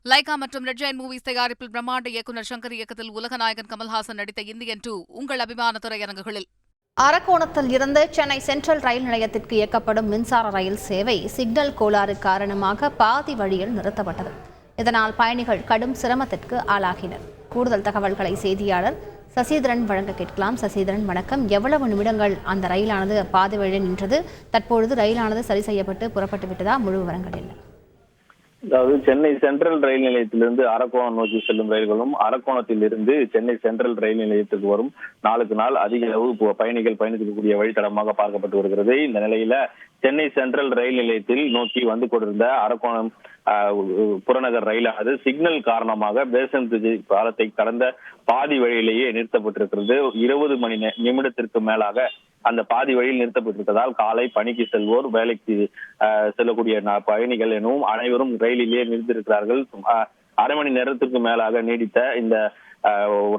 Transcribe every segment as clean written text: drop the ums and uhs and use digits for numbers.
Lyca மற்றும் red giant movies தயாரிப்பில் பிரம்மாண்ட இயக்குநர் சங்கர் இயக்கத்தில் உலகநாயகன் கமல்ஹாசன் நடித்த இந்தியன் 2 உங்கள் அபிமான திரையரங்குகளில். அரக்கோணத்தில் இருந்து சென்னை சென்ட்ரல் ரயில் நிலையத்திற்கு இயக்கப்படும் மின்சார ரயில் சேவை சிக்னல் கோளாறு காரணமாக பாதி வழியில் நிறுத்தப்பட்டது. இதனால் பயணிகள் கடும் சிரமத்திற்கு ஆளாகினர். கூடுதல் தகவல்களை செய்தியாளர் சசிதரன் வழங்க கேட்கலாம். சசிதரன், வணக்கம். எவ்வளவு நிமிடங்கள் அந்த ரயிலானது பாதி வழியில் நின்றது? தற்பொழுது ரயிலானது சரி செய்யப்பட்டு புறப்பட்டு விட்டதா? முழு விவரங்கள் என்ன? அதாவது சென்னை சென்ட்ரல் ரயில் நிலையத்திலிருந்து அரக்கோணம் நோக்கி செல்லும் ரயில்களும், அரக்கோணத்தில் இருந்து சென்னை சென்ட்ரல் ரயில் நிலையத்துக்கு வரும் நாளுக்கு நாள் அதிக அளவு பயணிகள் பயணிக்கக்கூடிய வழித்தடமாக பார்க்கப்பட்டு வருகிறது. இந்த நிலையில சென்னை சென்ட்ரல் ரயில் நிலையத்தில் நோக்கி வந்து கொண்டிருந்த அரக்கோணம் புறநகர் ரயிலானது சிக்னல் காரணமாக பேசன் பாலத்தை கடந்த பாதி வழியிலேயே நிறுத்தப்பட்டிருக்கிறது. 20 நிமிடத்திற்கு மேலாக அந்த பாதி வழியில் நிறுத்தப்பட்டிருப்பதால் காலை பணிக்கு செல்வோர், வேலைக்கு செல்லக்கூடிய பயணிகள் எனவும் அனைவரும் ரயிலிலேயே நிறுத்தியிருக்கிறார்கள். அரை மணி நேரத்திற்கு மேலாக நீடித்த இந்த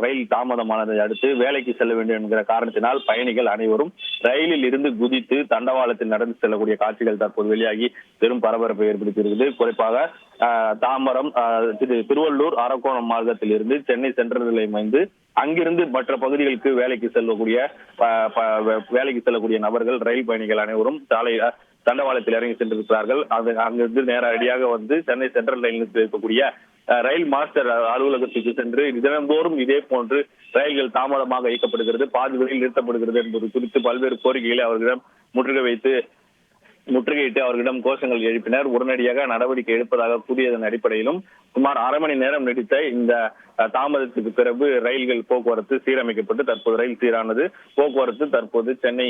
ரயில் தாமதமானதை அடுத்து வேலைக்கு செல்ல வேண்டும் என்கிற காரணத்தினால் பயணிகள் அனைவரும் ரயிலில் இருந்து குதித்து தண்டவாளத்தில் நடந்து செல்லக்கூடிய காட்சிகள் தற்போது வெளியாகி பெரும் பரபரப்பை ஏற்படுத்தியிருக்கிறது. குறிப்பாக தாம்பரம், திருவள்ளூர், அரக்கோணம் மார்க்கத்தில் இருந்து சென்னை சென்ட்ரல் நிலையம் வந்து அங்கிருந்து மற்ற பகுதிகளுக்கு வேலைக்கு செல்லக்கூடிய நபர்கள், ரயில் பயணிகள் அனைவரும் தண்டவாளத்தில் இறங்கி சென்றிருக்கிறார்கள். அங்கிருந்து நேரடியாக வந்து சென்னை சென்ட்ரல் ரயில் நிலையத்தில் இருக்கக்கூடிய ரயில் மாஸ்டர் அலுவலகத்துக்கு சென்று தினந்தோறும் இதே போன்று ரயில்கள் தாமதமாக இயக்கப்படுகிறது, பாதி வழியில் நிறுத்தப்படுகிறது என்பது குறித்து பல்வேறு கோரிக்கைகளை அவர்களிடம் முற்றுகையிட்டு அவர்களிடம் கோஷங்கள் எழுப்பினர். உடனடியாக நடவடிக்கை எடுப்பதாக கூறியதன் அடிப்படையிலும் சுமார் அரை மணி நேரம் நீடித்த இந்த தாமதத்துக்கு பிறகு ரயில்கள் போக்குவரத்து சீரமைக்கப்பட்டு தற்போது ரயில் சீரானது. போக்குவரத்து தற்போது சென்னை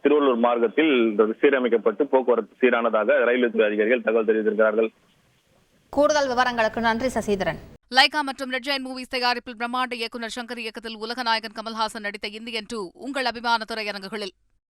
திருவள்ளூர் மார்க்கத்தில் சீரமைக்கப்பட்டு போக்குவரத்து சீரானதாக ரயில்வே துறை அதிகாரிகள் தகவல் தெரிவித்திருக்கிறார்கள். கூடுதல் விவரங்களுக்கு நன்றி சசிதரன். லைகா மற்றும் ரெட் ஜெயண்ட் மூவிஸ் தயாரிப்பில் பிரம்மாண்ட இயக்குநர் சங்கர் இயக்கத்தில் உலகநாயகன் கமல்ஹாசன் நடித்த இந்தியன் 2 உங்கள் அபிமான திரையரங்குகளில்.